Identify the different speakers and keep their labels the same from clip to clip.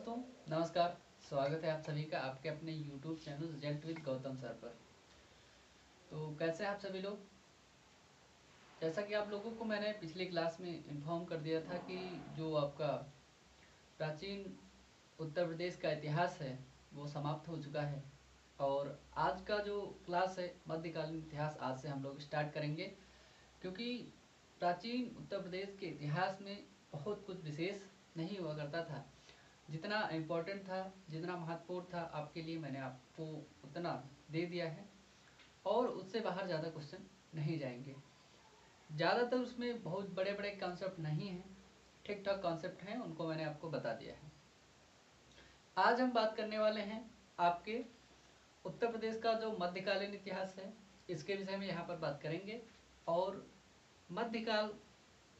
Speaker 1: दोस्तों, नमस्कार। स्वागत है आप सभी का आपके अपने YouTube channel result with Gautam sir पर। तो कैसे हैं आप सभी लोग? जैसा कि आप लोगों को मैंने पिछली क्लास में इन्फॉर्म कर दिया था कि जो आपका प्राचीन उत्तर प्रदेश का इतिहास है वो समाप्त हो चुका है और आज का जो क्लास है मध्यकालीन इतिहास आज से हम लोग स्टार्ट करेंगे, क्योंकि प्राचीन उत्तर प्रदेश के इतिहास में बहुत कुछ विशेष नहीं हुआ करता था। जितना इम्पोर्टेंट था, जितना महत्वपूर्ण था आपके लिए मैंने आपको उतना दे दिया है और उससे बाहर ज़्यादा क्वेश्चन नहीं जाएंगे। ज़्यादातर उसमें बहुत बड़े बड़े कॉन्सेप्ट नहीं हैं, ठीक ठाक कॉन्सेप्ट हैं, उनको मैंने आपको बता दिया है। आज हम बात करने वाले हैं आपके उत्तर प्रदेश का जो मध्यकालीन इतिहास है इसके विषय में यहाँ पर बात करेंगे और मध्यकाल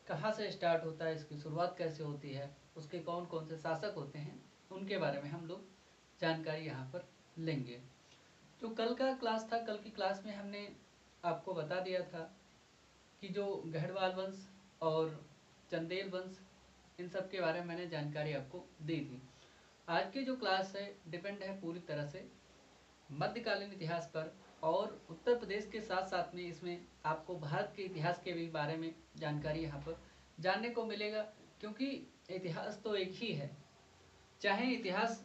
Speaker 1: कहाँ से स्टार्ट होता है, इसकी शुरुआत कैसे होती है, उसके कौन कौन से शासक होते हैं, उनके बारे में हम लोग जानकारी यहाँ पर लेंगे। जो कल का क्लास था, कल की क्लास में हमने आपको बता दिया था कि जो गढ़वाल वंश और चंदेल वंश इन सब के बारे में मैंने जानकारी आपको दी थी। आज की जो क्लास है डिपेंड है पूरी तरह से मध्यकालीन इतिहास पर और उत्तर प्रदेश के साथ साथ में इसमें आपको भारत के इतिहास के भी बारे में जानकारी यहाँ पर जानने को मिलेगा, क्योंकि इतिहास तो एक ही है। चाहे इतिहास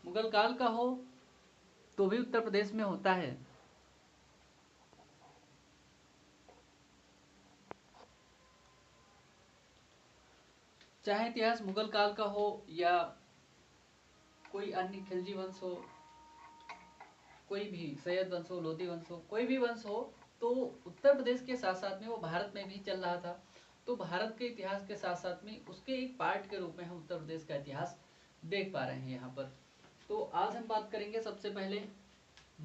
Speaker 1: मुगल काल का हो तो भी उत्तर प्रदेश में होता है, चाहे इतिहास मुगल काल का हो या कोई अन्य खिलजी वंश हो, कोई भी सैयद वंश हो, लोधी वंश हो, कोई भी वंश हो, तो उत्तर प्रदेश के साथ साथ में वो भारत में भी चल रहा था। तो भारत के इतिहास के साथ साथ में उसके एक पार्ट के रूप में हम उत्तर प्रदेश का इतिहास देख पा रहे हैं यहाँ पर। तो आज हम बात करेंगे सबसे पहले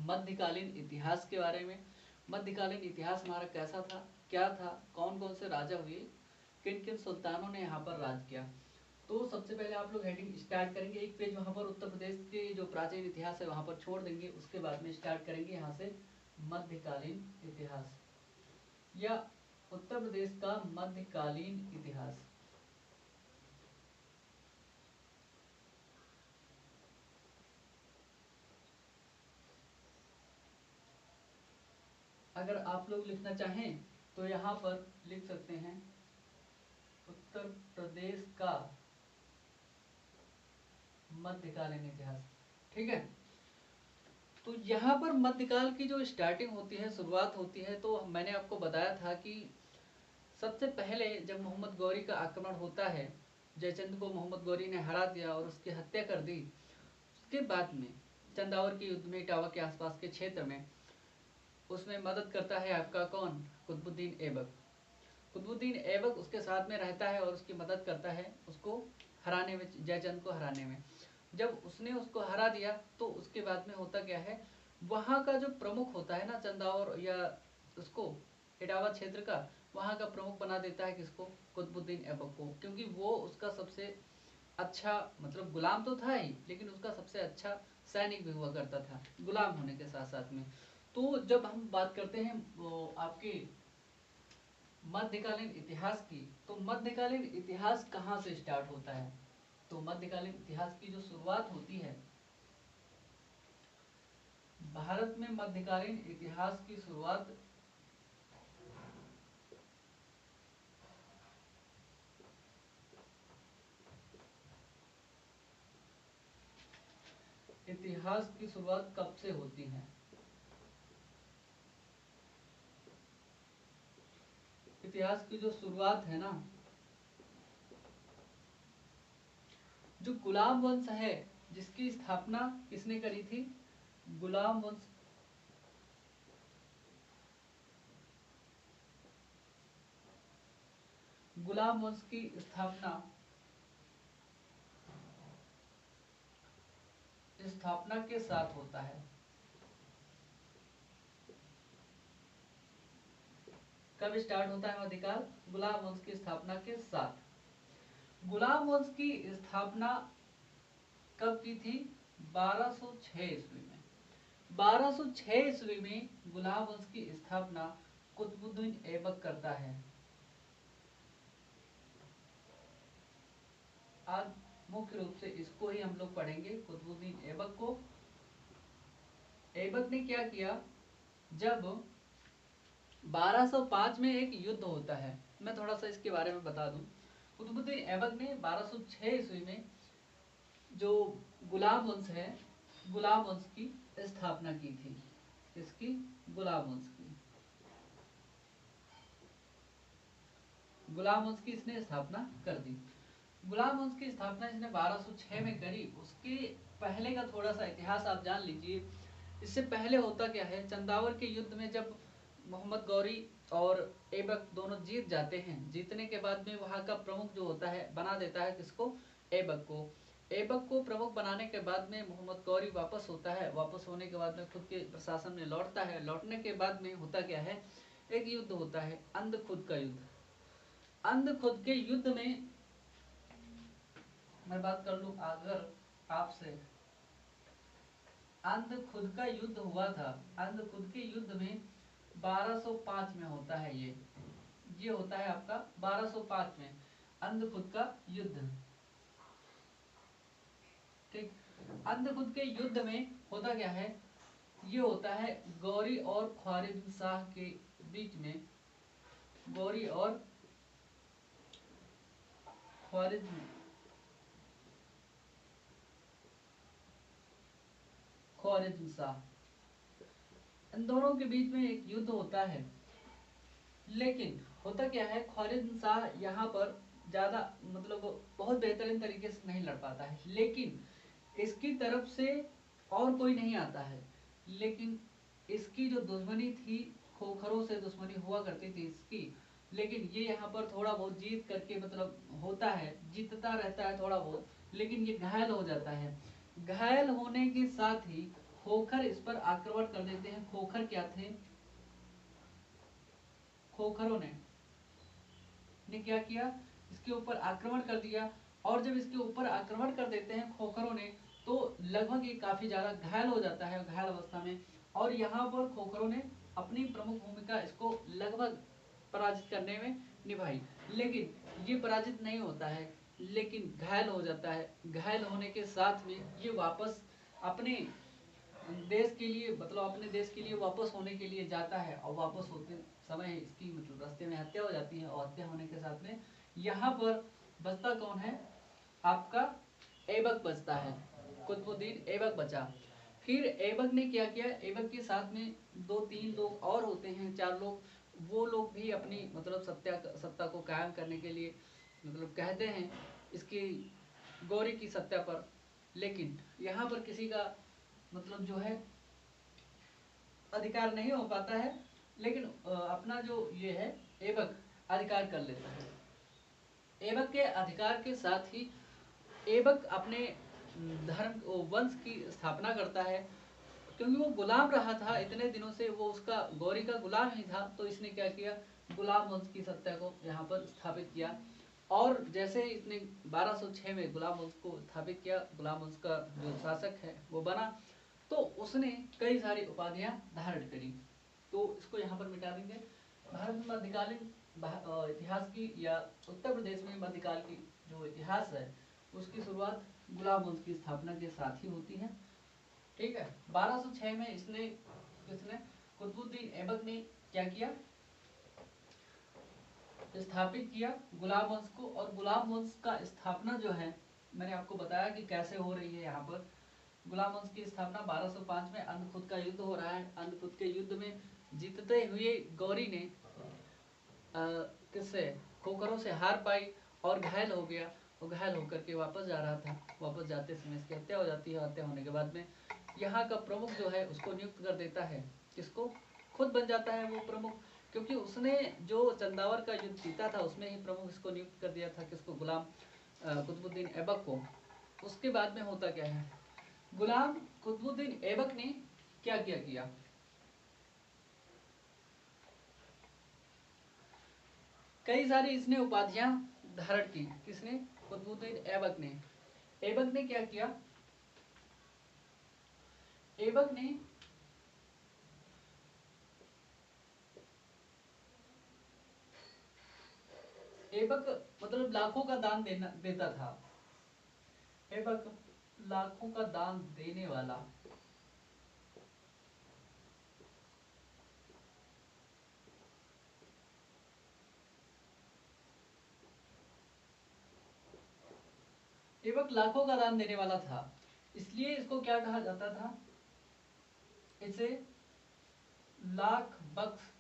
Speaker 1: मध्यकालीन इतिहास के बारे में। मध्यकालीन इतिहास हमारा कैसा था, क्या था, कौन कौन से राजा हुए, किन किन सुल्तानों ने यहाँ पर राज किया। तो सबसे पहले आप लोग हेडिंग स्टार्ट करेंगे, एक पेज वहाँ पर उत्तर प्रदेश के जो प्राचीन इतिहास है वहाँ पर छोड़ देंगे, उसके बाद में स्टार्ट करेंगे यहाँ से मध्यकालीन इतिहास या उत्तर प्रदेश का मध्यकालीन इतिहास। अगर आप लोग लिखना चाहें तो यहाँ पर लिख सकते हैं उत्तर प्रदेश का मध्यकालीन इतिहास। ठीक है, तो यहाँ पर मध्यकाल की जो स्टार्टिंग होती है, शुरुआत होती है, तो मैंने आपको बताया था कि सबसे पहले जब मोहम्मद गौरी का आक्रमण होता है, जयचंद को मोहम्मद गौरी ने हरा दिया और उसकी हत्या कर दी। उसके बाद में चंदावर के युद्ध में इटावा के आसपास के क्षेत्र में उसमें मदद करता है आपका कौन, कुतुबुद्दीन ऐबक। कुतुबुद्दीन ऐबक उसके साथ में रहता है और उसकी मदद करता है उसको हराने में, जयचंद को हराने में। जब उसने उसको हरा दिया तो उसके बाद में होता क्या है, वहाँ का जो प्रमुख होता है ना चंदावर या उसको इटावा क्षेत्र का, वहाँ का प्रमुख बना देता है किसको, कुतुबुद्दीन ऐबक को, क्योंकि वो उसका सबसे अच्छा, मतलब गुलाम तो था ही लेकिन उसका सबसे अच्छा सैनिक भी हुआ करता था गुलाम होने के साथ साथ में। तो जब हम बात करते हैं वो आपके मध्यकालीन इतिहास की, तो मध्यकालीन इतिहास कहाँ से स्टार्ट होता है, तो मध्यकालीन इतिहास की जो शुरुआत होती है भारत में, मध्यकालीन इतिहास की शुरुआत कब से होती है। इतिहास की जो शुरुआत है ना, जो गुलाम वंश है जिसकी स्थापना किसने करी थी, गुलाम वंश, गुलाम वंश की स्थापना के साथ होता है। कब स्टार्ट होता है मध्यकाल, गुलाम वंश की स्थापना के साथ। गुलाम वंश की स्थापना कब की थी, 1206 ईस्वी में। 1206 ईस्वी में गुलाम वंश की स्थापना कुतुबुद्दीन ऐबक करता है। आज मुख्य रूप से इसको ही हम लोग पढ़ेंगे, कुतुबुद्दीन ऐबक को। ऐबक ने क्या किया, जब 1205 में एक युद्ध होता है, मैं थोड़ा सा इसके बारे में बता दूं। कुतुबुद्दीन ऐबक ने 1206 ईस्वी में जो गुलाम वंश है, गुलाम वंश की स्थापना की थी। इसकी गुलाम वंश की, गुलाम वंश की इसने स्थापना कर दी। गुलाम वंश की स्थापना इसने 1206 में करी। उसके पहले का थोड़ा सा इतिहास आप जान लीजिए। इससे पहले होता क्या है, चंदावर के युद्ध में जब मोहम्मद गौरी और ऐबक दोनों जीत जाते हैं, जीतने के बाद में वहां का प्रमुख जो होता है बना देता है किसको, ऐबक को। ऐबक को प्रमुख बनाने के बाद में मोहम्मद गौरी वापस होता है। वापस होने के बाद में खुद के प्रशासन में लौटता है। लौटने के बाद में होता क्या है, एक युद्ध होता है, अंधखुद का युद्ध। अंधखुद के युद्ध में मैं बात कर लूं अगर आपसे, अंधखुद का युद्ध हुआ था। अंधखुद के युद्ध में 1205 में होता है ये होता है आपका 1205 में अंधखुद का युद्ध। ठीक, अंधखुद के युद्ध में होता क्या है, ये होता है गौरी और ख्वारिज़्म शाह के बीच में। गौरी और ख्वारिज़्म शाह, इन दोनों के बीच में एक युद्ध होता है। लेकिन होता क्या है, ख्वारिज़्म शाह यहाँ पर ज्यादा मतलब बहुत बेहतरीन तरीके से नहीं लड़ पाता है, लेकिन इसकी तरफ से और कोई नहीं आता है। लेकिन इसकी जो दुश्मनी थी, खोखरों से दुश्मनी हुआ करती थी इसकी, लेकिन ये यहाँ पर थोड़ा बहुत जीत करके मतलब होता है, जीतता रहता है थोड़ा बहुत, लेकिन ये घायल हो जाता है। घायल होने के साथ ही खोखर इस पर आक्रमण कर देते हैं। खोखर क्या थे, खोखरों ने क्या किया, इसके ऊपर आक्रमण कर दिया। और जब इसके ऊपर आक्रमण कर देते हैं खोखरों ने, तो लगभग ये काफी ज्यादा घायल हो जाता है, घायल अवस्था में। और यहाँ पर खोखरों ने अपनी प्रमुख भूमिका इसको लगभग पराजित करने में निभाई, लेकिन ये पराजित नहीं होता है, लेकिन घायल हो जाता है। घायल होने के साथ में ये वापस अपने देश के लिए, मतलब अपने देश के लिए वापस होने के लिए जाता है। और वापस होते समय इसकी मतलब रास्ते में हत्या हो जाती है। और हत्या होने के साथ में यहाँ पर बचता कौन है, आपका ऐबक बचता है, कुतुबुद्दीन ऐबक बचा। फिर ऐबक ने क्या किया, ऐबक के साथ में 2-3 लोग और होते हैं, 4 लोग, वो लोग भी अपनी मतलब सत्ता को कायम करने के लिए मतलब कहते हैं इसकी गौरी की सत्ता पर। लेकिन यहाँ पर किसी का मतलब जो है अधिकार नहीं हो पाता है, लेकिन अपना जो ये है ऐबक अधिकार कर लेता है। ऐबक के अधिकार के साथ ही ऐबक अपने धर्म वंश की स्थापना करता है। क्योंकि वो गुलाम रहा था इतने दिनों से, वो उसका गौरी का गुलाम ही था, तो इसने क्या किया, गुलाम वंश की सत्ता को यहाँ पर स्थापित किया। और जैसे इसने 1206 में गुलाम वंश को स्थापित किया, गुलाम वंश का जो शासक है वो बना, तो उसने कई सारी उपाधियां धारण करी। तो इसको यहाँ पर मिटा देंगे। भारत में मध्यकालीन इतिहास की, या उत्तर प्रदेश में मध्यकाल की जो इतिहास है, उसकी शुरुआत गुलाम वंश की स्थापना के साथ ही होती है। ठीक है, 1206 में इसने कुतुबुद्दीन ऐबक ने क्या किया, स्थापित किया गुलाम वंश को। और गुलाम वंश का स्थापना जो है, मैंने आपको बताया कि कैसे हो रही है। यहाँ पर गुलाम वंश की स्थापना 1205 में अंधखुद का युद्ध हो रहा है। अंधखुद के युद्ध में जीतते हुए गौरी ने किससे, खोखरों से हार पाई और घायल हो गया। वो घायल होकर के वापस जा रहा था। वापस जाते समय इसकी हत्या हो जाती है। हत्या होने के बाद में यहाँ का प्रमुख जो है उसको नियुक्त कर देता है, किसको, खुद बन जाता है वो प्रमुख। क्योंकि उसने जो चंदावर का युद्ध जीता था उसमें ही प्रमुख इसको नियुक्त कर दिया था, किसको, गुलाम कुतुबुद्दीन ऐबक को। उसके बाद में होता क्या है, गुलाम कुतुबुद्दीन ऐबक ने क्या क्या किया, कई सारी इसने उपाधियां धारण की। किसने, कुतुबुद्दीन ऐबक ने। ऐबक ने क्या किया, ऐबक ने ऐबक मतलब लाखों का दान देता था। ऐबक लाखों का दान देने वाला। ऐबक लाखों का दान देने वाला था, इसलिए इसको क्या कहा जाता था, इसे लाख बख्श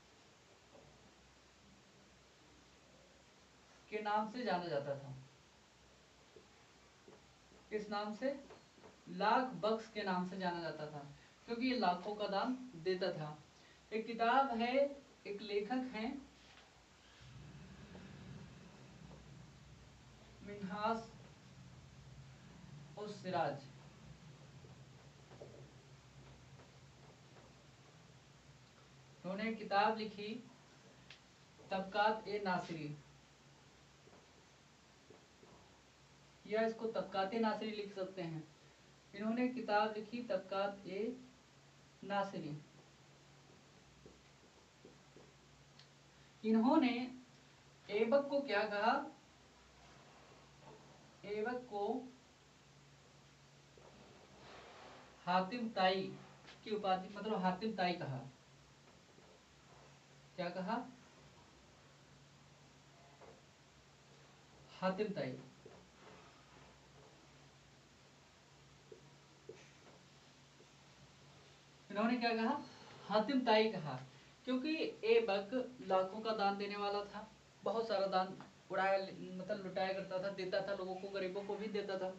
Speaker 1: के नाम से जाना जाता था। किस नाम से? लाख बख्श के नाम से जाना जाता था, क्योंकि ये लाखों का दान देता था। एक किताब है, एक लेखक हैं मिन्हास उस सिराज, उन्होंने किताब लिखी तबकात ए नासिरी, या इसको तबकात ए नासिरी लिख सकते हैं। इन्होंने किताब लिखी तबकात ए नासिरी। इन्होंने ऐबक को क्या कहा? ऐबक को हातिम ताई की उपाधि, मतलब हातिम ताई कहा। क्या कहा? हातिम ताई। इन्होंने क्या कहा? हातिम ताई कहा, क्योंकि ऐबक लाखों का दान देने वाला था, बहुत सारा दान उड़ाया, मतलब लुटाया करता था, देता था लोगों को, गरीबों को भी देता था,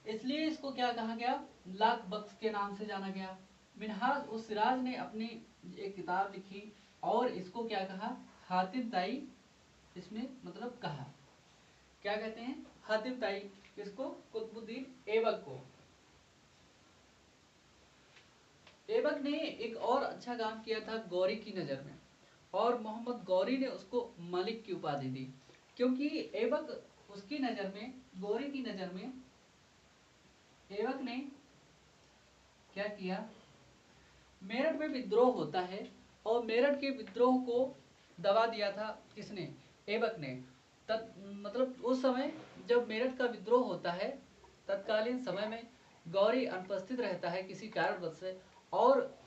Speaker 1: इसलिए इसको क्या कहा गया? लाख बख्श के नाम से जाना गया। मिन्हाज उस सिराज ने अपनी एक किताब लिखी और इसको क्या कहा? हातिम ताई, इसमें मतलब कहा। क्या कहते हैं? हातिम ताई। किसको? कुतुबुद्दीन ऐबक को। ऐबक ने एक और अच्छा काम किया था गौरी की नजर में, और मोहम्मद गौरी ने उसको मलिक की उपाधि दी, क्योंकि ऐबक उसकी नजर में, गौरी की नजर में, ऐबक ने क्या किया? मेरठ में विद्रोह होता है और मेरठ के विद्रोह को दबा दिया था। किसने? ऐबक ने। मतलब उस समय जब मेरठ का विद्रोह होता है, तत्कालीन समय में गौरी अनुपस्थित रहता है किसी कारणवश से, और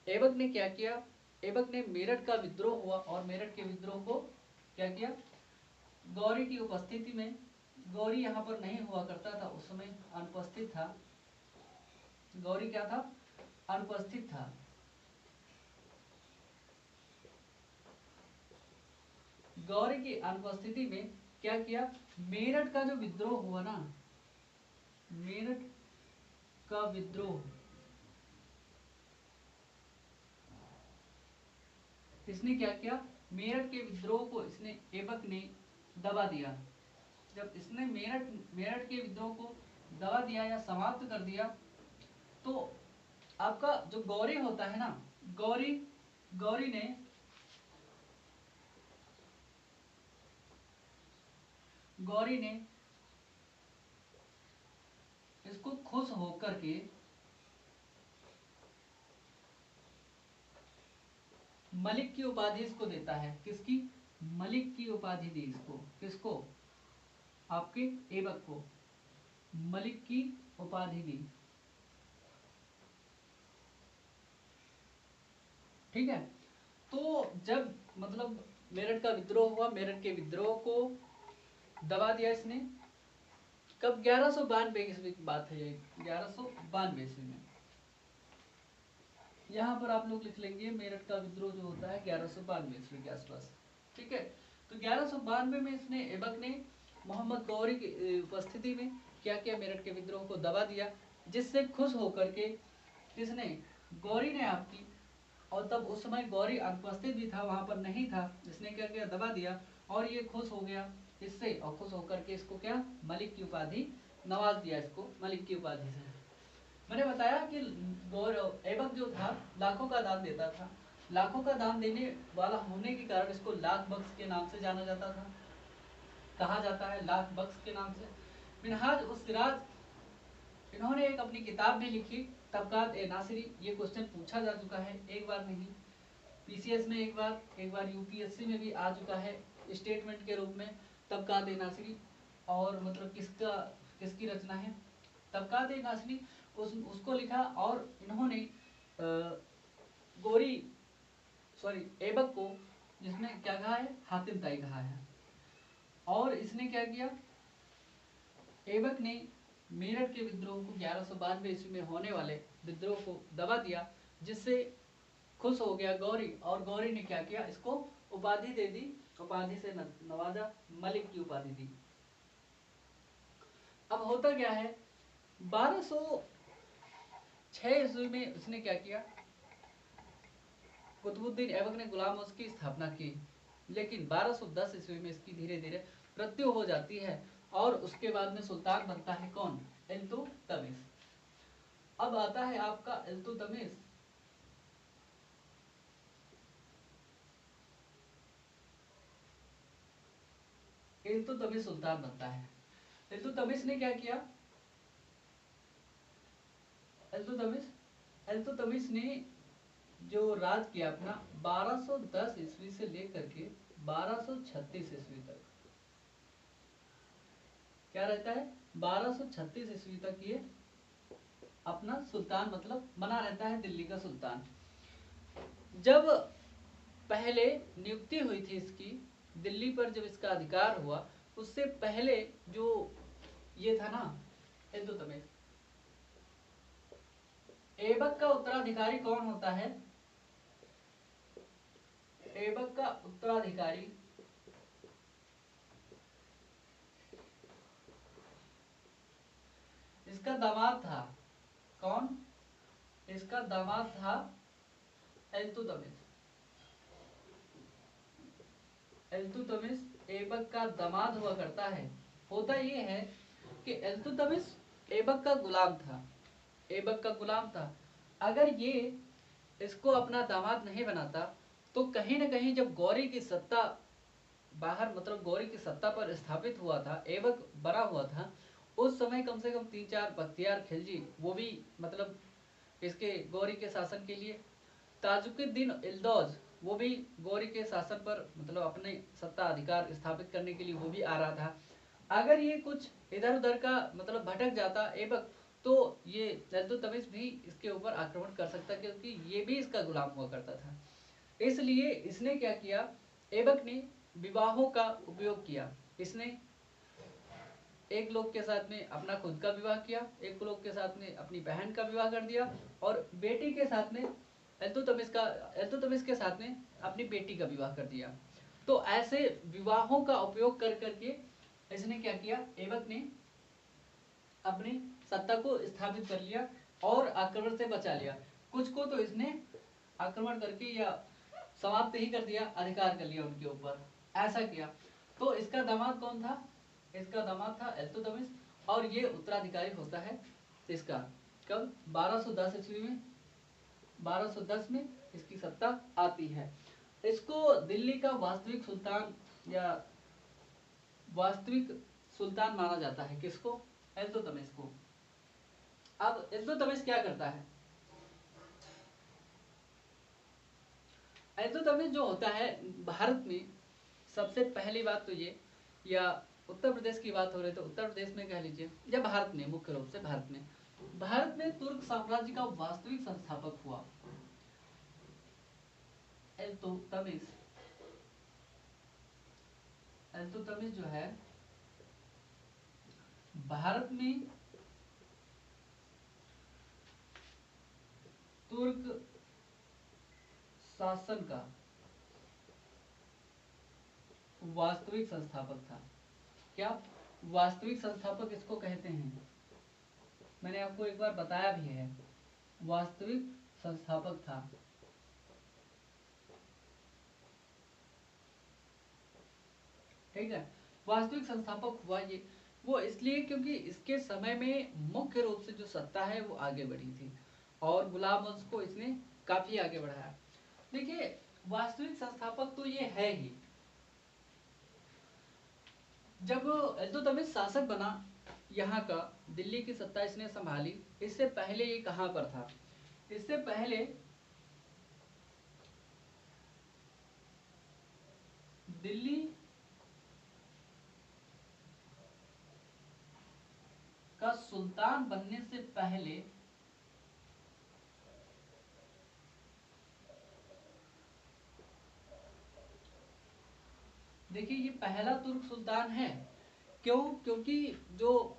Speaker 1: ऐबक ने क्या किया? ऐबक ने मेरठ का विद्रोह हुआ और मेरठ के विद्रोह को क्या किया? गौरी की उपस्थिति में, गौरी यहाँ पर नहीं हुआ करता था उस समय, अनुपस्थित था। गौरी क्या था? अनुपस्थित था। गौरी की अनुपस्थिति में क्या किया? मेरठ का जो विद्रोह हुआ ना, मेरठ का विद्रोह, इसने क्या किया? मेरठ के विद्रोह को इसने, ऐबक ने दबा दिया। जब इसने मेरठ मेरठ के विद्रोह को दबा दिया या समाप्त कर दिया, तो आपका जो गौरी होता है ना, गौरी गौरी ने गौरी ने इसको खुश होकर के मलिक की उपाधि इसको देता है। किसकी? मलिक की उपाधि दी इसको। किसको? आपके ऐबक को मलिक की उपाधि दी। ठीक है। तो जब मतलब मेरठ का विद्रोह हुआ, मेरठ के विद्रोह को दबा दिया इसने। कब? 1192 ईस्वी की बात है ये, 1192 ईस्वी में। यहाँ पर आप लोग लिख लेंगे मेरठ का विद्रोह जो होता है 1192 ईस्वी के आसपास। ठीक है। तो 1192 में इसने, ऐबक ने मोहम्मद गौरी की उपस्थिति में क्या किया? मेरठ के विद्रोह को दबा दिया, जिससे खुश होकर के किसने? गौरी ने आपकी, और तब उस समय गौरी अनुपस्थित भी था, वहां पर नहीं था, इसने क्या किया? दबा दिया, और ये खुश हो गया इससे, और खुश होकर के इसको क्या? मलिक की उपाधि, नवाज दिया इसको मलिक की उपाधि से। मैंने बताया कि ऐबक जो था लाखों का दान देता था, लाखों का दान देने वाला होने के कारण इसको लाख बख्श के नाम से जाना जाता था, कहा जाता है लाख बख्श के नाम से। मिन्हाज उस सिराज, इन्होंने एक अपनी किताब भी लिखी तबकात ए नासिरी। ये क्वेश्चन पूछा जा चुका है, एक बार नहीं, पीसीएस में एक बार यूपीएससी में भी आ चुका है स्टेटमेंट के रूप में, तबकात ए नासिरी। और मतलब किसका किसकी रचना है? तबकात-ए-नासिरी उसको लिखा और इन्होंने गोरी ऐबक को जिसने क्या कहा है? हातिम ताई कहा है। और इसने क्या किया? ऐबक ने मेरठ के विद्रोह को 1192 ईस्वी में होने वाले विद्रोह को दबा दिया, जिससे खुश हो गया गौरी, और गौरी ने क्या किया? इसको उपाधि दे दी, उपाधि से नवाजा, मलिक की उपाधि दी। अब होता क्या है, 1206 ईस्वी में उसने क्या किया? कुतुबुद्दीन ऐबक ने गुलाम उस की स्थापना की, लेकिन 1210 ईस्वी में इसकी धीरे धीरे मृत्यु हो जाती है और उसके बाद में सुल्तान बनता है कौन? इल्तुतमिश। अब आता है आपका इल्तुतमिश। इल्तुतमिश सुल्तान बनता है। इल्तुतमिश ने क्या किया? इल्तुतमिश ने जो राज किया अपना 1210 ईस्वी से लेकर के 1236 ईस्वी तक, क्या रहता है? 1236 ईस्वी तक ये अपना सुल्तान मतलब बना रहता है, दिल्ली का सुल्तान। जब पहले नियुक्ति हुई थी इसकी, दिल्ली पर जब इसका अधिकार हुआ, उससे पहले जो ये था ना इल्तुतमिश, ऐबक का उत्तराधिकारी कौन होता है? ऐबक का उत्तराधिकारी इसका दामाद था। कौन? इसका दामाद था इल्तुतमिश। इल्तुतमिश ऐबक का दामाद हुआ करता है। होता ये है कि इल्तुतमिश ऐबक का गुलाम था, ऐबक का गुलाम था। अगर ये इसको अपना दामाद नहीं बनाता तो कहीं न कहीं जब गौरी की सत्ता बाहर मतलब गौरी की सत्ता पर स्थापित हुआ था, ऐबक बना हुआ था, उस समय कम से कम 3-4 बख्तियार खिलजी वो भी मतलब इसके गौरी के शासन के लिए, ताजुद्दीन इल्दौज वो भी गौरी के शासन पर मतलब अपने सत्ता अधिकार स्थापित करने के लिए वो भी आ रहा था। अगर ये कुछ इधर उधर का मतलब भटक जाता ऐबक, तो ये इल्तुतमिश भी इसके ऊपर आक्रमण कर सकता, क्योंकि ये भी इसका गुलाम हुआ करता था। इसलिए इसने क्या किया? ऐबक ने विवाहों का उपयोग किया। इसने एक लोग के साथ में अपना खुद का विवाह किया, एक लोग के साथ में अपनी बहन का विवाह कर दिया, और बेटी के साथ में इल्तुतमिश के साथ में अपनी बेटी का विवाह कर दिया। तो ऐसे विवाहों का उपयोग कर करके इसने क्या किया? ऐबक ने अपनी सत्ता को स्थापित कर लिया और आक्रमण से बचा लिया। कुछ को तो इसने आक्रमण करके या समाप्त ही कर दिया, अधिकार कर लिया उनके ऊपर, ऐसा किया। तो इसका दामाद कौन था? इसका दामाद था इल्तुतमिश, और ये उत्तराधिकारी होता है इसका कब? 1210 ईस्वी में। 1210 में इसकी सत्ता आती है। इसको दिल्ली का वास्तविक सुल्तान या वास्तविक सुल्तान माना जाता है। किसको? इल्तुतमिश को। अब इल्तुतमिश क्या करता है? इल्तुतमिश जो होता है भारत में, सबसे पहली बात तो ये, या उत्तर प्रदेश की बात हो रही तो उत्तर प्रदेश में कह लीजिए, या भारत में, मुख्य रूप से भारत में तुर्क साम्राज्य का वास्तविक संस्थापक हुआ इल्तुतमिश। इल्तुतमिश जो है भारत में तुर्क शासन का वास्तविक संस्थापक था। क्या वास्तविक संस्थापक इसको कहते हैं? मैंने आपको एक बार बताया भी है, वास्तविक संस्थापक था। ठीक है, वास्तविक संस्थापक हुआ ये वो इसलिए क्योंकि इसके समय में मुख्य रूप से जो सत्ता है वो आगे बढ़ी थी और गुलाम वंश को इसने काफी आगे बढ़ाया। देखिए, वास्तविक संस्थापक तो ये है ही। जब इल्तुतमिश शासक बना, यहाँ का दिल्ली की सत्ता इसने संभाली, इससे पहले ये कहाँ पर था? इससे पहले दिल्ली सुल्तान बनने से पहले देखिए ये पहला तुर्क सुल्तान है। क्यों? क्योंकि जो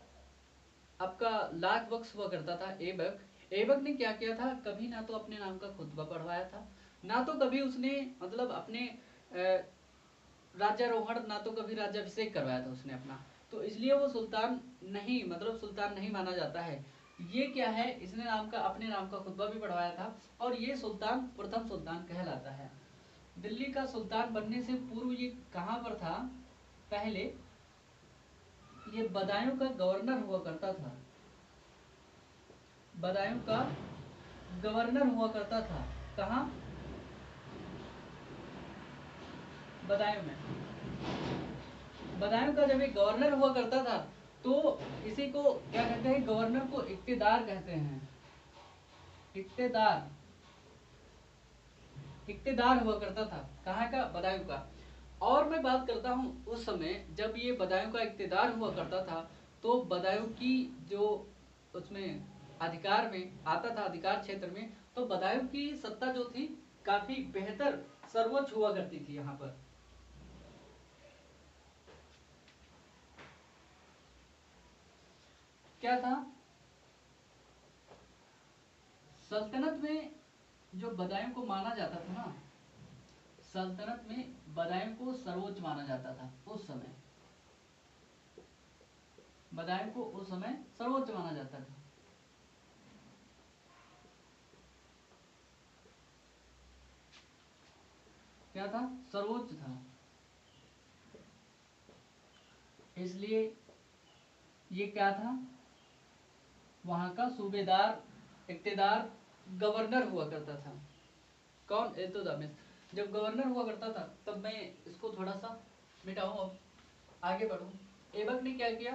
Speaker 1: आपका लाख बख्श हुआ करता था ऐबक, ऐबक ने क्या किया था, कभी ना तो अपने नाम का खुतबा पढ़वाया था, ना तो कभी उसने मतलब अपने राज्यारोहण, ना तो कभी राज्याभिषेक करवाया था उसने अपना। तो इसलिए वो सुल्तान नहीं, मतलब सुल्तान नहीं माना जाता है। ये क्या है, इसने नाम का अपने नाम का खुतबा भी पढ़वाया था और ये सुल्तान प्रथम सुल्तान कहलाता है। दिल्ली का सुल्तान बनने से पूर्व ये कहाँ पर था? पहले ये बदायूं का गवर्नर हुआ करता था। बदायूं का गवर्नर हुआ करता था। कहाँ? बदायूं में। बदायूं का जब एक गवर्नर हुआ करता था तो इसी को क्या कहते हैं, गवर्नर को इक्तेदार कहते हैं। इक्तेदार, इक्तेदार हुआ करता था। कहाँ का? बदायूं का। और मैं बात करता हूँ उस समय जब ये बदायूं का इक्तेदार हुआ करता था, तो बदायूं की जो उसमें अधिकार में आता था, अधिकार क्षेत्र में, तो बदायूं की सत्ता जो थी काफी बेहतर, सर्वोच्च हुआ करती थी। यहाँ पर क्या था, सल्तनत में जो बदायूं को माना जाता था ना, सल्तनत में बदायूं को सर्वोच्च माना जाता था उस समय। बदायूं को उस समय सर्वोच्च माना जाता था। क्या था? सर्वोच्च था। इसलिए ये क्या था, वहां का सूबेदार, इक्तेदार, गवर्नर हुआ करता था। कौन? इल्तुतमिश। जब गवर्नर हुआ करता था तब मैं इसको थोड़ा सा मिटाऊं, अब आगे बढ़ूं। ऐबक ने क्या किया,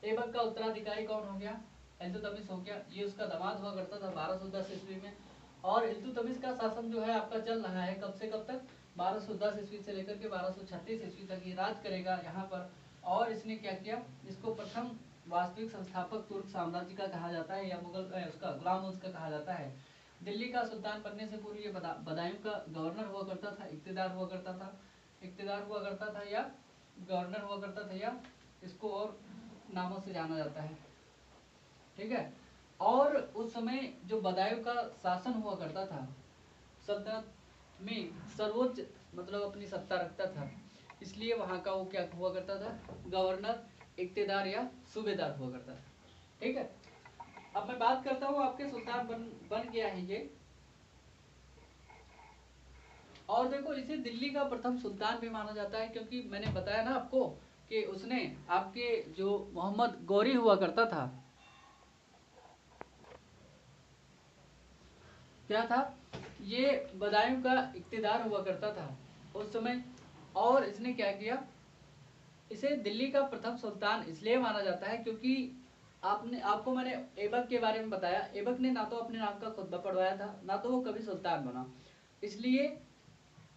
Speaker 1: ऐबक का उत्तराधिकारी कौन हो गया? इल्तुतमिश हो गया। ये उसका दामाद हुआ करता था 1210 ईस्वी में। और इल्तुतमिश का शासन जो है आपका चल रहा है कब से कब तक? 1210 ईस्वी से लेकर के 1236 ईस्वी तक ये राज करेगा यहाँ पर। और इसने क्या किया, इसको प्रथम वास्तविक संस्थापक तुर्क साम्राज्य का कहा जाता है, या मुगल उसका गुलाम वंश का कहा जाता है। दिल्ली का सुल्तान बनने से पूर्व ये बदायूं का गवर्नर हुआ करता था, इक्तेदार हुआ करता था, इक्तेदार हुआ करता था, या गवर्नर हुआ करता था, या इसको और नामों से जाना जाता है। ठीक है। और उस समय जो बदायूं का शासन हुआ करता था, सल्तनत में सर्वोच्च मतलब अपनी सत्ता रखता था, इसलिए वहां का वो क्या हुआ करता था, गवर्नर, इक्तेदार या सूबेदार हुआ करता था। ठीक है। अब मैं बात करता हूँ आपके सुल्तान बन गया है ये। और देखो इसे दिल्ली का प्रथम सुल्तान भी माना जाता है, क्योंकि मैंने बताया ना आपको कि उसने आपके जो मोहम्मद गौरी हुआ करता था, क्या था, ये बदायूं का इक्तेदार हुआ करता था उस समय। और इसने क्या किया, इसे दिल्ली का प्रथम सुल्तान इसलिए माना जाता है क्योंकि आपको मैंने ऐबक के बारे में बताया, ऐबक ने ना तो अपने नाम का खुतबा पढ़वाया था, ना तो वो कभी सुल्तान बना। इसलिए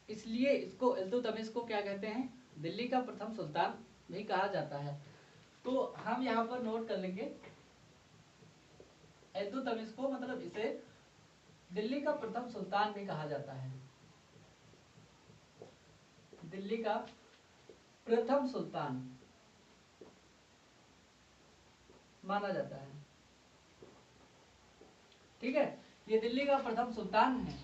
Speaker 1: इसलिए इसको इल्तुतमिश को क्या कहते हैं, दिल्ली का प्रथम सुल्तान भी कहा जाता है। तो हम यहाँ पर नोट कर लेंगे, इल्तुतमिश को मतलब इसे दिल्ली का प्रथम सुल्तान भी कहा जाता है, दिल्ली का प्रथम सुल्तान माना जाता है। ठीक है, ये दिल्ली का प्रथम सुल्तान है।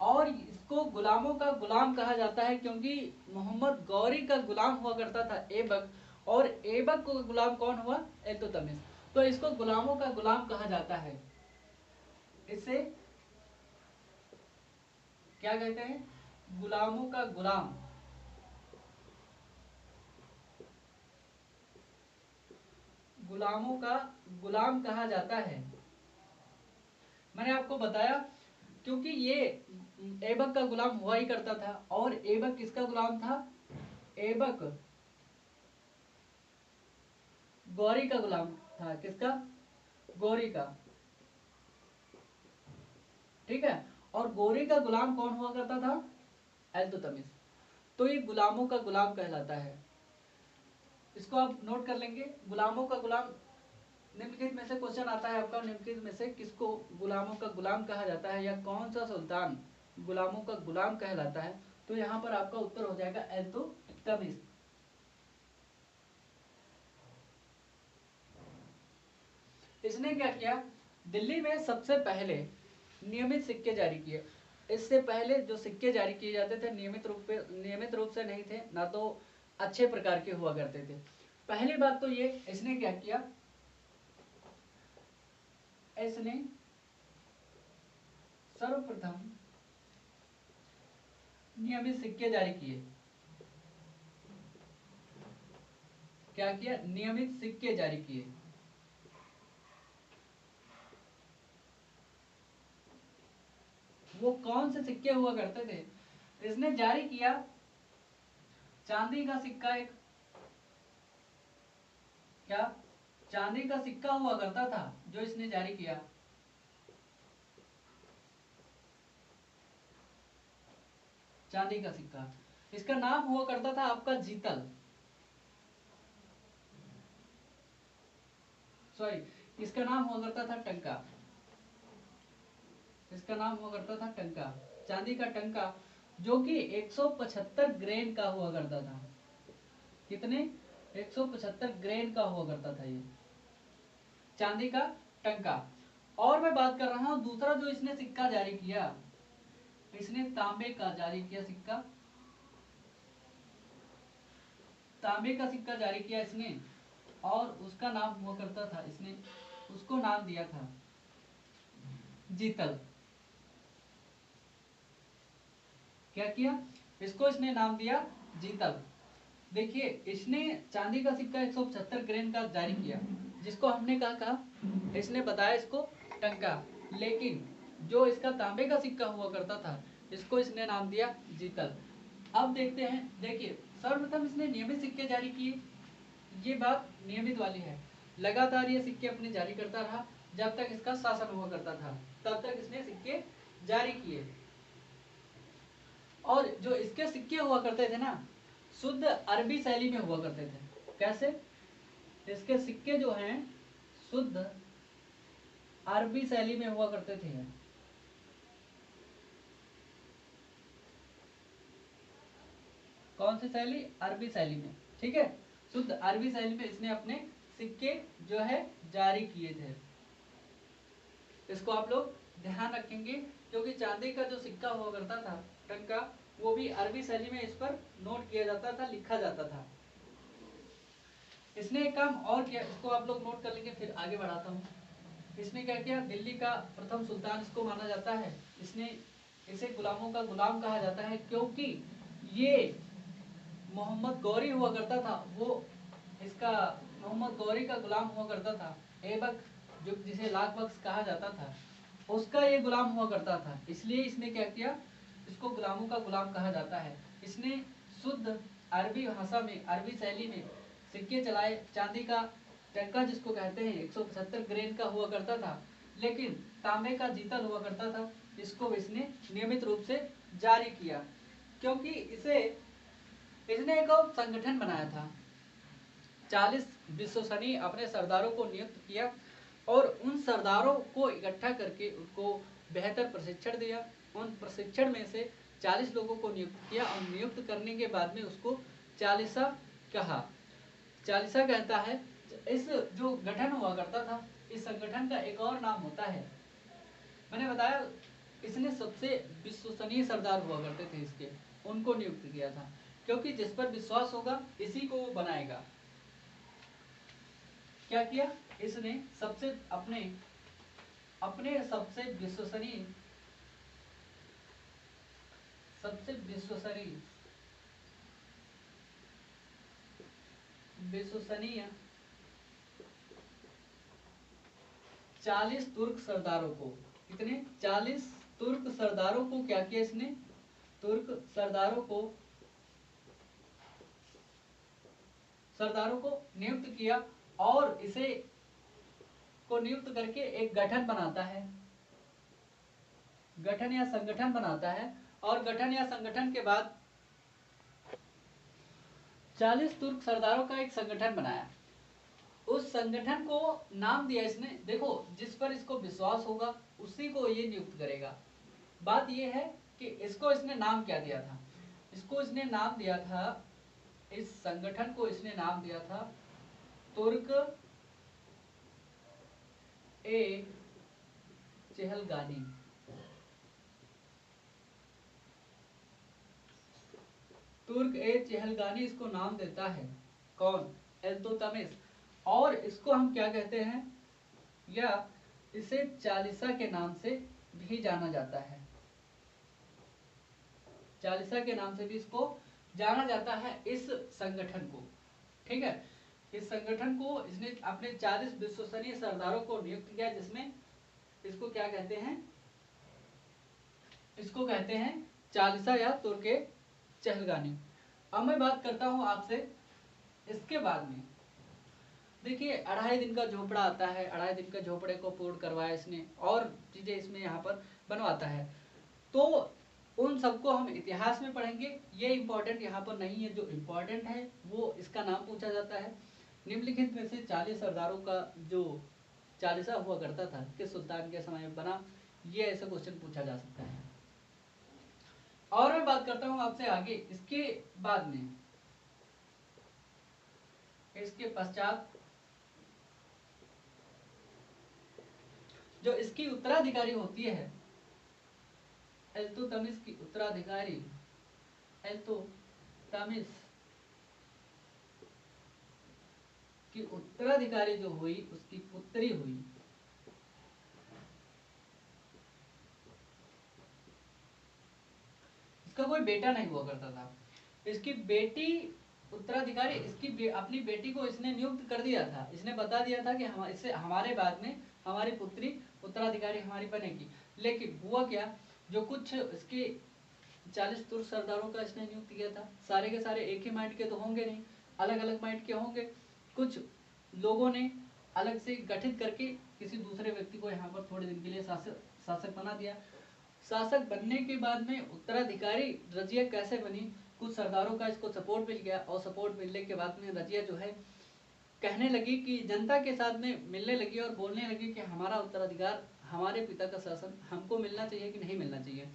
Speaker 1: और इसको गुलामों का गुलाम कहा जाता है, क्योंकि मोहम्मद गौरी का गुलाम हुआ करता था ऐबक, और ऐबक को गुलाम कौन हुआ, इल्तुतमिश। तो इसको गुलामों का गुलाम कहा जाता है। इसे क्या कहते हैं, गुलामों का गुलाम, गुलामों का गुलाम कहा जाता है। मैंने आपको बताया क्योंकि ये ऐबक का गुलाम हुआ ही करता था। और ऐबक किसका गुलाम था, ऐबक गौरी का गुलाम था। किसका, गौरी का। ठीक है। और गौरी का गुलाम कौन हुआ करता था, इल्तुतमिश। तो ये गुलामों का गुलाम कहलाता है। इसको आप नोट कर लेंगे, गुलामों का गुलाम निम्नलिखित में से क्वेश्चन आता है आपका, निम्नलिखित में से किसको गुलामों का गुलाम कहा जाता है, या कौन सा सुल्तान गुलामों का गुलाम कहलाता है? तो यहाँ पर आपका उत्तर हो जाएगा इल्तुतमिश। इसने क्या किया, दिल्ली में सबसे पहले नियमित सिक्के जारी किए। इससे पहले जो सिक्के जारी किए जाते थे नियमित रूप से नहीं थे, ना तो अच्छे प्रकार के हुआ करते थे। पहली बात तो ये, इसने क्या किया, इसने सर्वप्रथम नियमित सिक्के जारी किए। क्या किया, नियमित सिक्के जारी किए। वो कौन से सिक्के हुआ करते थे? इसने जारी किया चांदी का सिक्का, एक क्या चांदी का सिक्का हुआ करता था जो इसने जारी किया। चांदी का सिक्का, इसका नाम हुआ करता था आपका जीतल, सॉरी इसका नाम हुआ करता था टंका। इसका नाम हुआ करता था टंका, चांदी का टंका, जो कि 175 ग्रेन का हुआ करता था। कितने? 175 ग्रेन का हुआ करता था ये चांदी का टंका। और मैं बात कर रहा हूं दूसरा जो इसने सिक्का जारी किया, इसने तांबे का जारी किया सिक्का, तांबे का सिक्का जारी किया इसने, और उसका नाम हुआ करता था, इसने उसको नाम दिया था जीतल। क्या किया, इसको इसने नाम दिया जीतल। देखिए, इसने चांदी का सिक्का 175 ग्रेन का जारी किया, जिसको हमने कहा, इसने बताया इसको टंका, लेकिन जो इसका तांबे का सिक्का हुआ करता था, इसको इसने नाम दिया जीतल। अब देखते हैं, देखिए सर्वप्रथम इसने नियमित सिक्के जारी किए, ये बात नियमित वाली है। लगातार ये सिक्के अपने जारी करता रहा, जब तक इसका शासन हुआ करता था तब तक इसने सिक्के जारी किए। और जो इसके सिक्के हुआ करते थे ना, शुद्ध अरबी शैली में हुआ करते थे। कैसे? इसके सिक्के जो हैं शुद्ध अरबी शैली में हुआ करते थे। कौन सी शैली? अरबी शैली में, ठीक है। शुद्ध अरबी शैली में इसने अपने सिक्के जो है जारी किए थे। इसको आप लोग ध्यान रखेंगे, क्योंकि चांदी का जो सिक्का हुआ करता था टंका, वो भी अरबी शैली में इस पर नोट किया जाता था, लिखा जाता था। इसने एक काम और किया, इसको आप लोग नोट कर लेंगे, फिर आगे बढ़ाता हूँ। इसने क्या किया, दिल्ली का प्रथम सुल्तान इसको माना जाता है। इसे गुलामों का गुलाम कहा जाता है, क्योंकि ये मोहम्मद गौरी हुआ करता था, वो इसका मोहम्मद गौरी का गुलाम हुआ करता था। ऐबक, जो जिसे लाख बख्श कहा जाता था, उसका ये गुलाम हुआ करता था। इसलिए इसने क्या किया, इसको गुलामों का गुलाम कहा जाता है। इसने शुद्ध अरबी भाषा में, अरबी शैली में सिक्के चलाए। चांदी का टंका जिसको कहते हैं 175 ग्रेन का हुआ करता था, लेकिन तांबे का जीतल हुआ करता था। इसको इसने नियमित रूप से जारी किया, क्योंकि इसने एक और संगठन बनाया था। 40 विश्वसनीय अपने सरदारों को नियुक्त किया, और उन सरदारों को इकट्ठा करके उनको बेहतर प्रशिक्षण दिया। उन प्रशिक्षण में से 40 लोगों को नियुक्त किया, और नियुक्त करने के बाद में उसको चालीसा कहा। चालीसा कहता है, इस जो गठन हुआ करता था, इस संगठन का एक और नाम होता है, मैंने बताया इसने सबसे विश्वसनीय सरदार हुआ करते थे इसके, उनको नियुक्त किया था, क्योंकि जिस पर विश्वास होगा इसी को वो बनाएगा। क्या किया इसने, सबसे अपने सबसे विश्वसनीय सबसे विश्वसनीय 40 तुर्क सरदारों को, कितने? 40 तुर्क सरदारों को क्या किया इसने, तुर्क सरदारों को नियुक्त किया, और इसे को नियुक्त करके एक गठन बनाता है, गठन या संगठन बनाता है। और गठन या संगठन के बाद 40 तुर्क सरदारों का एक संगठन बनाया। उस संगठन को नाम दिया इसने, देखो जिस पर इसको विश्वास होगा उसी को ये नियुक्त करेगा। बात ये है कि इसको इसने नाम क्या दिया था, इसको इसने नाम दिया था, इस संगठन को इसने नाम दिया था तुर्क ए चहलगानी। तुर्क ए चहलगानी इसको नाम देता है, कौन, इल्तुतमिश। और इसको हम क्या कहते हैं, या इसे चालीसा के नाम से भी जाना जाता है, चालीसा के नाम से भी इसको जाना जाता है इस संगठन को। ठीक है, इस संगठन को इसने अपने 40 विश्वसनीय सरदारों को नियुक्त किया, जिसमें इसको क्या कहते हैं, इसको कहते हैं चालीसा या तुर्के चहलगानी। अब मैं बात करता हूं आपसे इसके बाद में, देखिए 2.5 दिन का झोपड़ा आता है, 2.5 दिन का झोपड़े को पूर्ण करवाया इसने और चीजें इसमें यहाँ पर बनवाता है, तो उन सबको हम इतिहास में पढ़ेंगे, ये इंपॉर्टेंट यहाँ पर नहीं है। जो इम्पोर्टेंट है वो इसका नाम पूछा जाता है। निम्नलिखित में से 40 सरदारों का जो चालीसा हुआ करता था किस सुल्तान के समय में बना, ये ऐसा क्वेश्चन पूछा जा सकता है। और मैं बात करता हूं आपसे आगे इसके बाद में, इसके पश्चात जो इसकी उत्तराधिकारी होती है, इल्तुतमिश की उत्तराधिकारी, इल्तुतमिश की उत्तराधिकारी जो हुई उसकी पुत्री हुई, इसका कोई बेटा नहीं हुआ करता था, इसकी बेटी उत्तराधिकारी, इसकी अपनी बेटी को इसने नियुक्त कर दिया था, इसने बता दिया था कि इससे हमारे बाद में हमारी पुत्री उत्तराधिकारी हमारी बनेगी। लेकिन हुआ क्या, जो कुछ इसके 40 तुर्क सरदारों का इसने नियुक्त किया था, सारे के सारे एक ही माइंड के तो होंगे नहीं, अलग अलग माइंड के होंगे। कुछ लोगों ने अलग से गठित करके किसी दूसरे व्यक्ति को यहाँ पर थोड़े दिन के लिए शासक बना दिया। शासक बनने के बाद में उत्तराधिकारी रजिया कैसे बनी, कुछ सरदारों का इसको सपोर्ट मिल गया, और सपोर्ट मिलने के बाद में रजिया जो है कहने लगी कि जनता के साथ में मिलने लगी और बोलने लगी कि हमारा उत्तराधिकार, हमारे पिता का शासन हमको मिलना चाहिए कि नहीं मिलना चाहिए।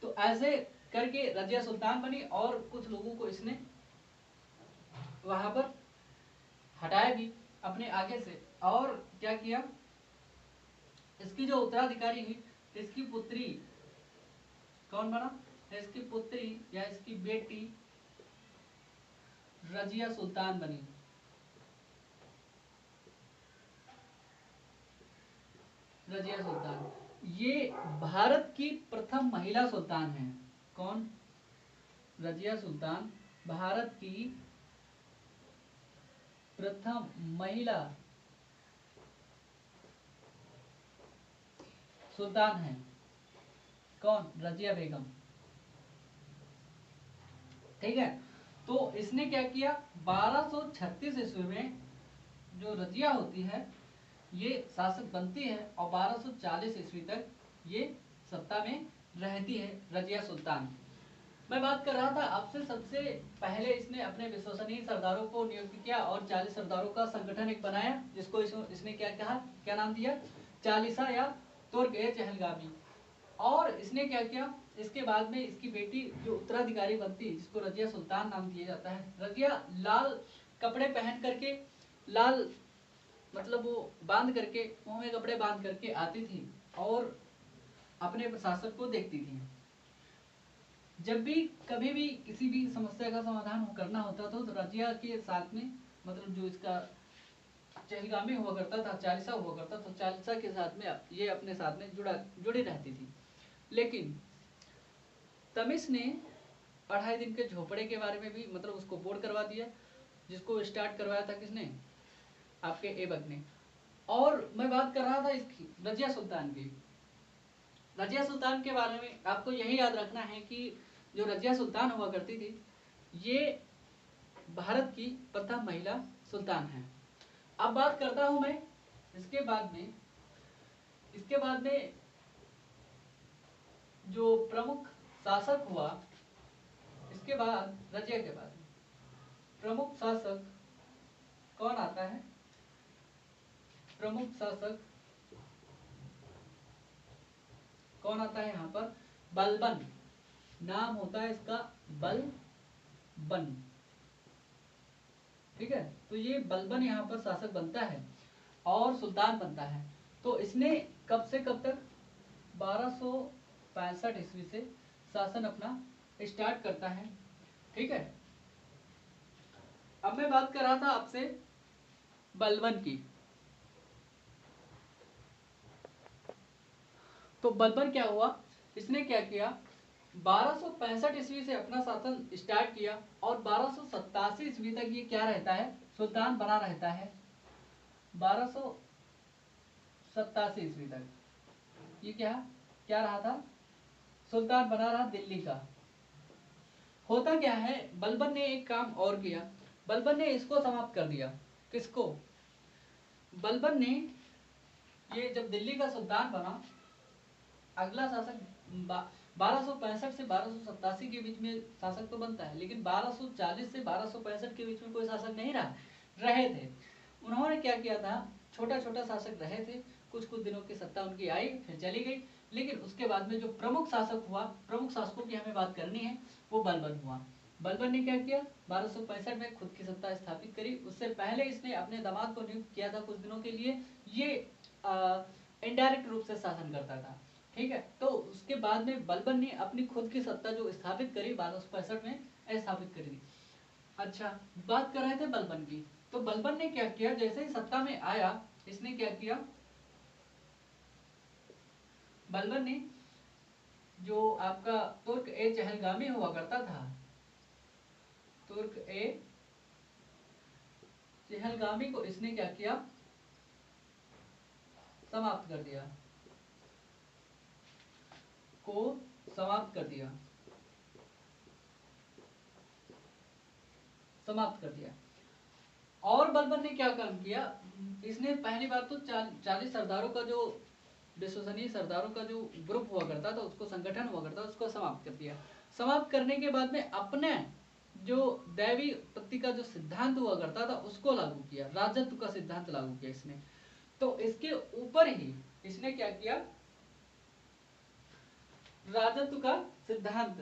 Speaker 1: तो ऐसे करके रजिया सुल्तान बनी और कुछ लोगों को इसने वहां पर हटाया भी अपने आगे से। और क्या किया, इसकी जो उत्तराधिकारी हुई इसकी पुत्री कौन बना, इसकी पुत्री या इसकी बेटी रजिया सुल्तान बनी। रजिया सुल्तान ये भारत की प्रथम महिला सुल्तान है। कौन, रजिया सुल्तान भारत की प्रथम महिला सुल्तान है। कौन, रजिया बेगम। ठीक है, तो इसने क्या किया, 1236 ईस्वी में जो रजिया होती है ये शासक बनती है और 1240 ईस्वी तक ये सत्ता में रहती है रजिया सुल्तान। मैं बात कर रहा था आपसे, सबसे पहले इसने अपने विश्वसनीय सरदारों को नियुक्त किया और 40 सरदारों का संगठन एक बनाया, जिसको इसने क्या कहा, क्या नाम दिया, चालीसा या तुर्क ए चहलगामी। और इसने क्या किया, इसके बाद में इसकी बेटी जो उत्तराधिकारी बनती है जिसको रजिया सुल्तान नाम दिया जाता है, रजिया लाल कपड़े पहन करके, लाल मतलब वो बांध करके, मुंह में कपड़े बांध करके आती थी और अपने शासक को देखती थी। जब भी कभी भी किसी भी समस्या का समाधान करना होता था तो रजिया के साथ में, मतलब जो इसका चहलगामी हुआ करता था, चालीसा हुआ करता था, चालीसा के साथ में ये अपने साथ में जुड़ी रहती थी। लेकिन तमिश ने 2.5 दिन के झोपड़े के बारे में भी मतलब उसको बोर्ड करवा दिया, जिसको स्टार्ट करवाया था किसने, आपके ऐबक ने। और मैं बात कर रहा था इसकी रजिया सुल्तान की। रजिया सुल्तान के बारे में आपको यही याद रखना है कि जो रजिया सुल्तान हुआ करती थी ये भारत की प्रथम महिला सुल्तान है। अब बात करता हूं मैं इसके बाद में जो प्रमुख शासक हुआ, इसके बाद रजिया के बाद प्रमुख शासक कौन आता है, प्रमुख शासक कौन आता है यहाँ पर? बलबन। नाम होता है इसका बलबन। ठीक है, तो ये बलबन यहाँ पर शासक बनता है और सुल्तान बनता है। तो इसने कब से कब तक? 1265 ईस्वी से शासन अपना स्टार्ट करता है। ठीक है, अब मैं बात कर रहा था आपसे बलबन की। तो बलबन क्या हुआ, इसने क्या किया, 1265 ईस्वी से अपना शासन स्टार्ट किया और 1287 ईस्वी तक ये क्या रहता है? सुल्तान बना रहता है। 1287 ईस्वी तक ये क्या क्या रहा था? सुल्तान बना रहा दिल्ली का। होता क्या है, बलबन ने एक काम और किया, बलबन ने इसको समाप्त कर दिया। किसको? बलबन ने, ये जब दिल्ली का सुल्तान बना, अगला शासक 1265 से 1287 के बीच में शासक तो बनता है, लेकिन 1240 से 1265 के बीच में कोई शासक नहीं रहे थे। उन्होंने क्या किया था, छोटा छोटा शासक रहे थे, कुछ कुछ दिनों की सत्ता उनकी आई फिर चली गई, लेकिन उसके बाद में जो प्रमुख शासक हुआ, प्रमुख शासकों की हमें बात करनी है, वो बलबन हुआ। बलबन ने क्या किया, 1265 में खुद की सत्ता स्थापित करी। उससे पहले इसने अपने दामाद को नियुक्त किया था कुछ दिनों के लिए, ये इनडायरेक्ट रूप से शासन करता था। ठीक है, तो उसके बाद में बलबन ने अपनी खुद की सत्ता जो स्थापित करी 1265 में स्थापित करी। अच्छा, बात कर रहे थे बलबन की, तो बलबन ने क्या किया, जैसे ही सत्ता में आया, इसने क्या किया, बलबन ने जो आपका तुर्क ए चहलगामी हुआ करता था, तुर्क ए चहलगामी को इसने क्या किया, समाप्त कर दिया, को समाप्त कर दिया, समाप्त कर दिया। और बलबन ने क्या काम किया, इसने पहली बात तो 40 सरदारों का जो विश्वसनीय सरदारों का जो ग्रुप हुआ करता था, उसको संगठन हुआ करता था, उसको समाप्त कर दिया। समाप्त करने के बाद में अपने जो दैवी उत्पत्ति का जो सिद्धांत हुआ करता था उसको लागू किया, राजत्व का सिद्धांत लागू किया इसने। तो इसके ऊपर ही इसने क्या किया, राजत्व का सिद्धांत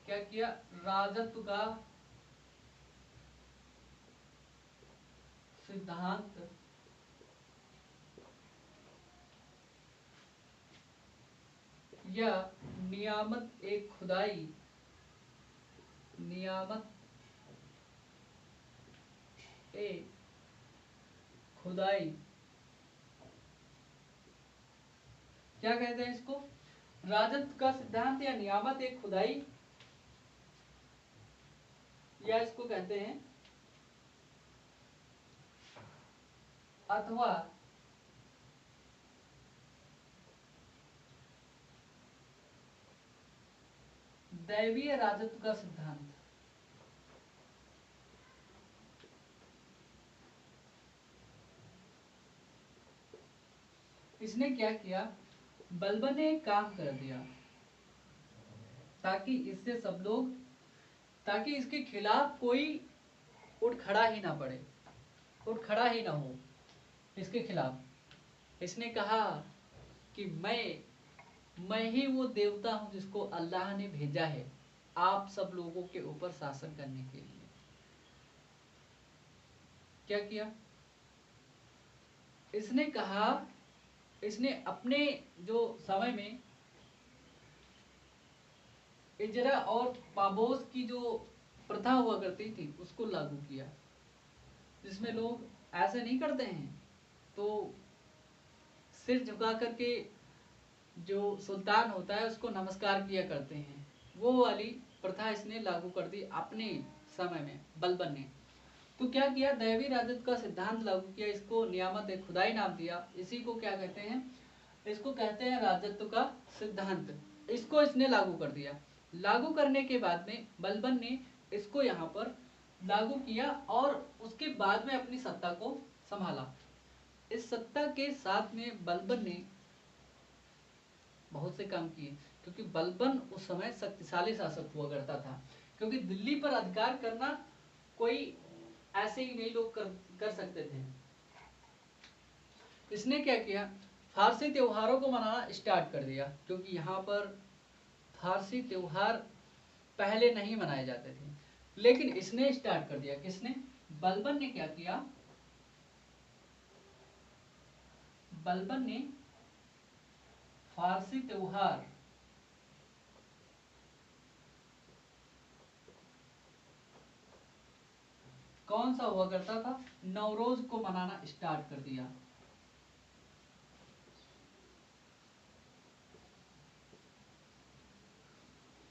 Speaker 1: क्या किया, राजत्व का सिद्धांत या नियामत एक खुदाई, नियामत ए खुदाई, क्या कहते हैं इसको, राजत्व का सिद्धांत या नियामत एक खुदाई, या इसको कहते हैं अथवा दैवीय राजत्व का सिद्धांत। इसने क्या किया, बलबन ने एक काम कर दिया ताकि इससे सब लोग, ताकि इसके खिलाफ कोई उठ खड़ा ही ना पड़े, उठ खड़ा ही ना हो इसके खिलाफ। इसने कहा कि मैं ही वो देवता हूं जिसको अल्लाह ने भेजा है आप सब लोगों के ऊपर शासन करने के लिए। क्या किया इसने, कहा इसने अपने जो समय में इजरा और पाबोस की जो प्रथा हुआ करती थी उसको लागू किया, जिसमें लोग ऐसे नहीं करते हैं तो सिर झुका करके जो सुल्तान होता है उसको नमस्कार किया करते हैं, वो वाली प्रथा इसने लागू कर दी अपने समय में बलबन ने। तो क्या किया, दैवी राजत्व का सिद्धांत लागू किया, इसको नियामत ए खुदाई नाम दिया। इसी को क्या कहते हैं, इसको कहते हैं राजत्व का सिद्धांत। इसको इसने लागू कर दिया। लागू करने के बाद में बलबन ने इसको यहाँ पर लागू किया और उसके बाद में अपनी सत्ता को संभाला। इस सत्ता के साथ में बलबन ने बहुत से काम किए, क्योंकि बलबन उस समय शक्तिशाली शासक हुआ करता था, क्योंकि दिल्ली पर अधिकार करना कोई ऐसे ही नहीं लोग कर सकते थे। इसने क्या किया, फारसी त्योहारों को मनाना स्टार्ट कर दिया, क्योंकि यहाँ पर फारसी त्योहार पहले नहीं मनाए जाते थे, लेकिन इसने स्टार्ट कर दिया। किसने? बलबन ने क्या किया, बलबन ने फारसी त्योहार कौन सा हुआ करता था, नवरोज को मनाना स्टार्ट कर दिया।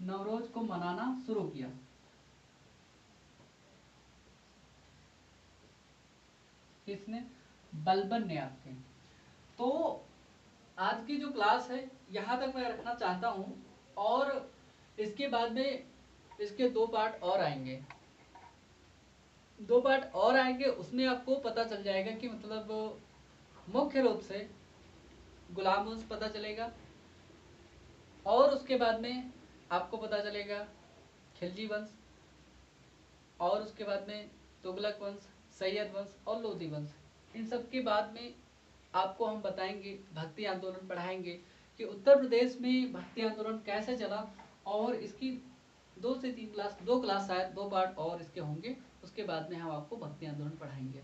Speaker 1: नवरोज को मनाना शुरू किया। किसने? बलबन ने आपके। तो आज की जो क्लास है यहाँ तक मैं रखना चाहता हूँ, और इसके बाद में इसके 2 पार्ट और आएंगे, 2 पार्ट और आएंगे। उसमें आपको पता चल जाएगा कि मतलब मुख्य रूप से गुलाम वंश पता चलेगा, और उसके बाद में आपको पता चलेगा खिलजी वंश, और उसके बाद में तुगलक वंश, सैयद वंश और लोधी वंश। इन सब के बाद में आपको हम बताएंगे, भक्ति आंदोलन पढ़ाएंगे कि उत्तर प्रदेश में भक्ति आंदोलन कैसे चला, और इसकी 2 से 3 क्लास, 2 क्लास शायद 2 पार्ट और इसके होंगे। उसके बाद में हम आपको भक्ति आंदोलन पढ़ाएंगे।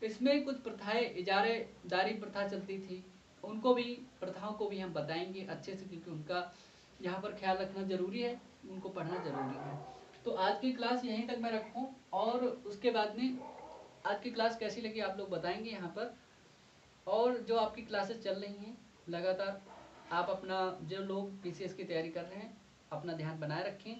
Speaker 1: इसमें कुछ प्रथाएं, इजारेदारी प्रथा चलती थी, उनको भी, प्रथाओं को भी हम बताएंगे अच्छे से, क्योंकि उनका यहाँ पर ख्याल रखना जरूरी है, उनको पढ़ना जरूरी है। तो आज की क्लास यहीं तक मैं रखूँ, और उसके बाद में आज की क्लास कैसी लगी आप लोग बताएंगे यहाँ पर। और जो आपकी क्लासेस चल रही हैं लगातार, आप अपना, जो लोग पीसीएस की तैयारी कर रहे हैं, अपना ध्यान बनाए रखें,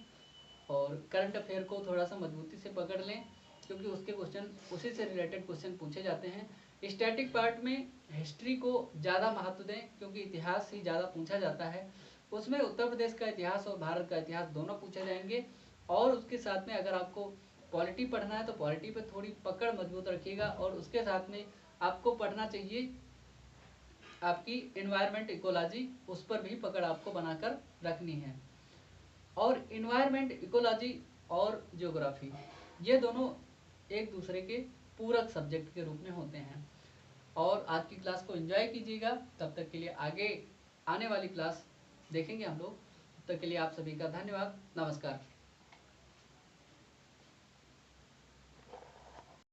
Speaker 1: और करंट अफेयर को थोड़ा सा मजबूती से पकड़ लें, क्योंकि उसके क्वेश्चन, उसी से रिलेटेड क्वेश्चन पूछे जाते हैं। स्टैटिक पार्ट में हिस्ट्री को ज़्यादा महत्व दें, क्योंकि इतिहास ही ज़्यादा पूछा जाता है। उसमें उत्तर प्रदेश का इतिहास और भारत का इतिहास दोनों पूछे जाएंगे। और उसके साथ में अगर आपको पॉलिटी पढ़ना है तो पॉलिटी पे थोड़ी पकड़ मजबूत रखिएगा, और उसके साथ में आपको पढ़ना चाहिए आपकी एनवायरनमेंट इकोलॉजी, उस पर भी पकड़ आपको बनाकर रखनी है। और एनवायरनमेंट इकोलॉजी और ज्योग्राफी, ये दोनों एक दूसरे के पूरक सब्जेक्ट के रूप में होते हैं। और आज की क्लास को एंजॉय कीजिएगा। तब तक के लिए आगे आने वाली क्लास देखेंगे हम लोग। तब तक के लिए आप सभी का धन्यवाद। नमस्कार।